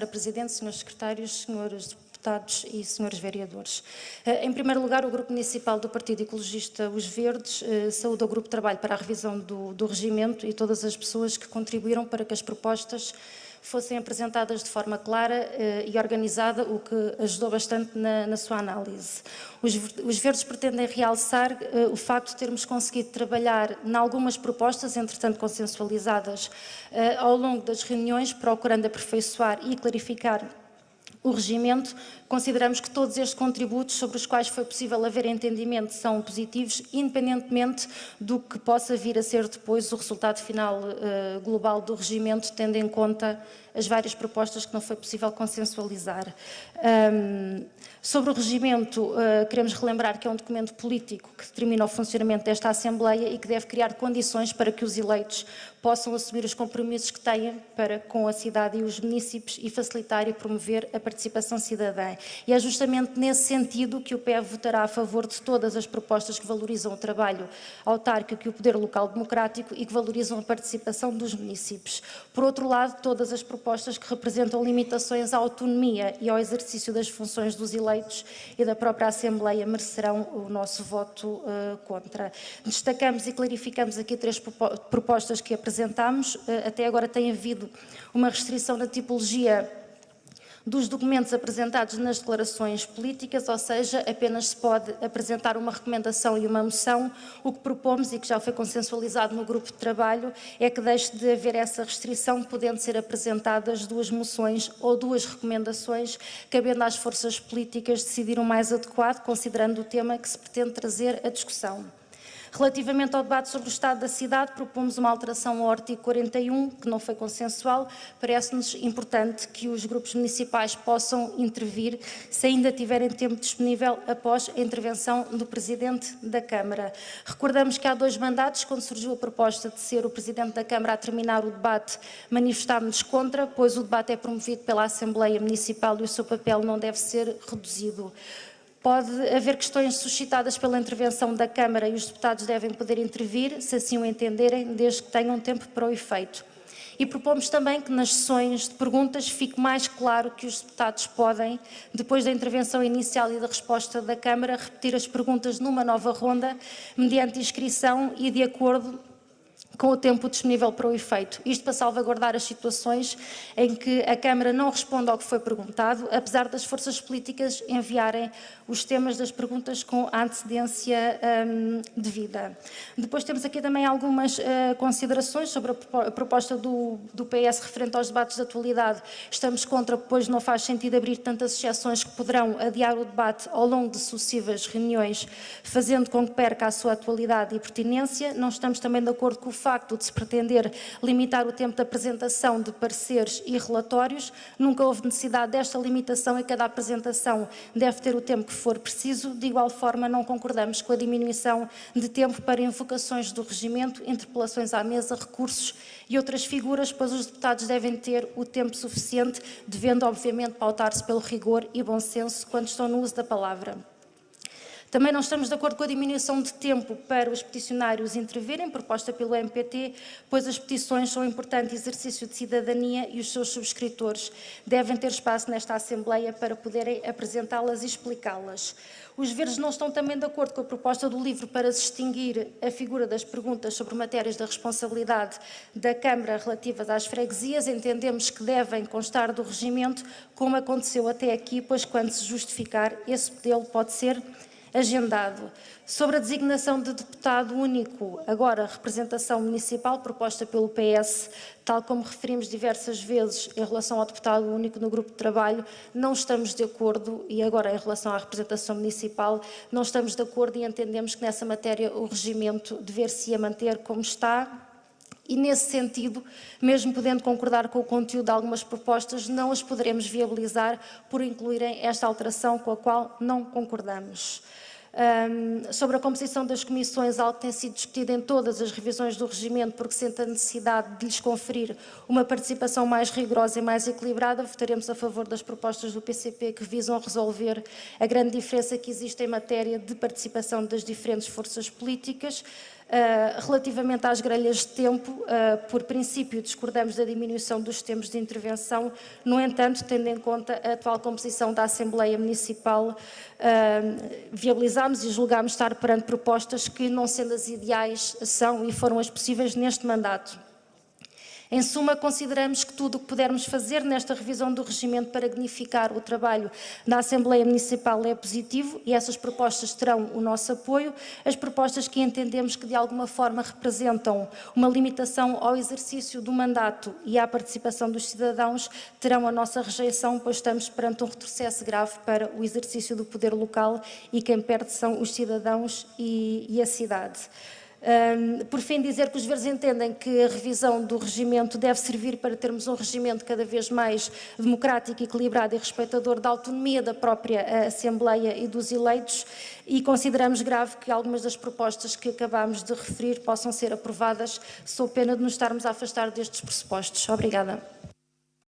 Senhora Presidente, Senhores Secretários, Senhores Deputados e Senhores Vereadores. Em primeiro lugar, o Grupo Municipal do Partido Ecologista Os Verdes saúda o Grupo de Trabalho para a revisão do regimento e todas as pessoas que contribuíram para que as propostas fossem apresentadas de forma clara e organizada, o que ajudou bastante na sua análise. Os Verdes pretendem realçar o facto de termos conseguido trabalhar em algumas propostas, entretanto consensualizadas, ao longo das reuniões, procurando aperfeiçoar e clarificar o regimento. Consideramos que todos estes contributos sobre os quais foi possível haver entendimento são positivos, independentemente do que possa vir a ser depois o resultado final global do regimento, tendo em conta as várias propostas que não foi possível consensualizar. Sobre o regimento, queremos relembrar que é um documento político que determina o funcionamento desta Assembleia e que deve criar condições para que os eleitos possam assumir os compromissos que têm para com a cidade e os municípios e facilitar e promover a participação cidadã. E é justamente nesse sentido que o PEV votará a favor de todas as propostas que valorizam o trabalho autárquico e o poder local democrático e que valorizam a participação dos municípios. Por outro lado, todas as propostas que representam limitações à autonomia e ao exercício das funções dos eleitos e da própria Assembleia merecerão o nosso voto contra. Destacamos e clarificamos aqui 3 propostas que apresentámos. Até agora tem havido uma restrição na tipologia dos documentos apresentados nas declarações políticas, ou seja, apenas se pode apresentar uma recomendação e uma moção. O que propomos, e que já foi consensualizado no grupo de trabalho, é que deixe de haver essa restrição, podendo ser apresentadas 2 moções ou 2 recomendações, cabendo às forças políticas decidir o mais adequado, considerando o tema que se pretende trazer à discussão. Relativamente ao debate sobre o estado da cidade, propomos uma alteração ao artigo 41, que não foi consensual. Parece-nos importante que os grupos municipais possam intervir, se ainda tiverem tempo disponível, após a intervenção do Presidente da Câmara. Recordamos que há 2 mandatos, quando surgiu a proposta de ser o Presidente da Câmara a terminar o debate, manifestámos-nos contra, pois o debate é promovido pela Assembleia Municipal e o seu papel não deve ser reduzido. Pode haver questões suscitadas pela intervenção da Câmara e os deputados devem poder intervir, se assim o entenderem, desde que tenham tempo para o efeito. E propomos também que nas sessões de perguntas fique mais claro que os deputados podem, depois da intervenção inicial e da resposta da Câmara, repetir as perguntas numa nova ronda, mediante inscrição e de acordo com o tempo disponível para o efeito. Isto para salvaguardar as situações em que a Câmara não responde ao que foi perguntado, apesar das forças políticas enviarem os temas das perguntas com a antecedência devida. Depois temos aqui também algumas considerações sobre a proposta do PS referente aos debates de atualidade. Estamos contra, pois não faz sentido abrir tantas exceções que poderão adiar o debate ao longo de sucessivas reuniões, fazendo com que perca a sua atualidade e pertinência. Não estamos também de acordo com o facto de se pretender limitar o tempo de apresentação de pareceres e relatórios. Nunca houve necessidade desta limitação e cada apresentação deve ter o tempo que for preciso. De igual forma, não concordamos com a diminuição de tempo para invocações do regimento, interpelações à mesa, recursos e outras figuras, pois os deputados devem ter o tempo suficiente, devendo obviamente pautar-se pelo rigor e bom senso quando estão no uso da palavra. Também não estamos de acordo com a diminuição de tempo para os peticionários intervirem, proposta pelo MPT, pois as petições são um importante exercício de cidadania e os seus subscritores devem ter espaço nesta Assembleia para poderem apresentá-las e explicá-las. Os Verdes não estão também de acordo com a proposta do LIVRE para se extinguir a figura das perguntas sobre matérias da responsabilidade da Câmara relativas às freguesias. Entendemos que devem constar do regimento, como aconteceu até aqui, pois quando se justificar, esse modelo pode ser agendado. Sobre a designação de deputado único, agora representação municipal proposta pelo PS, tal como referimos diversas vezes em relação ao deputado único no grupo de trabalho, não estamos de acordo, e agora em relação à representação municipal, não estamos de acordo e entendemos que nessa matéria o regimento dever-se-ia manter como está. E, nesse sentido, mesmo podendo concordar com o conteúdo de algumas propostas, não as poderemos viabilizar por incluírem esta alteração com a qual não concordamos. Sobre a composição das comissões, algo que tem sido discutido em todas as revisões do regimento, porque sente a necessidade de lhes conferir uma participação mais rigorosa e mais equilibrada, votaremos a favor das propostas do PCP que visam resolver a grande diferença que existe em matéria de participação das diferentes forças políticas. Relativamente às grelhas de tempo, por princípio, discordamos da diminuição dos tempos de intervenção. No entanto, tendo em conta a atual composição da Assembleia Municipal, viabilizámos e julgámos estar perante propostas que, não sendo as ideais, são e foram as possíveis neste mandato. Em suma, consideramos que tudo o que pudermos fazer nesta revisão do regimento para dignificar o trabalho da Assembleia Municipal é positivo e essas propostas terão o nosso apoio. As propostas que entendemos que de alguma forma representam uma limitação ao exercício do mandato e à participação dos cidadãos terão a nossa rejeição, pois estamos perante um retrocesso grave para o exercício do poder local e quem perde são os cidadãos e a cidade. Por fim, dizer que os Verdes entendem que a revisão do regimento deve servir para termos um regimento cada vez mais democrático, equilibrado e respeitador da autonomia da própria Assembleia e dos eleitos, e consideramos grave que algumas das propostas que acabámos de referir possam ser aprovadas, sob pena de nos estarmos a afastar destes pressupostos. Obrigada.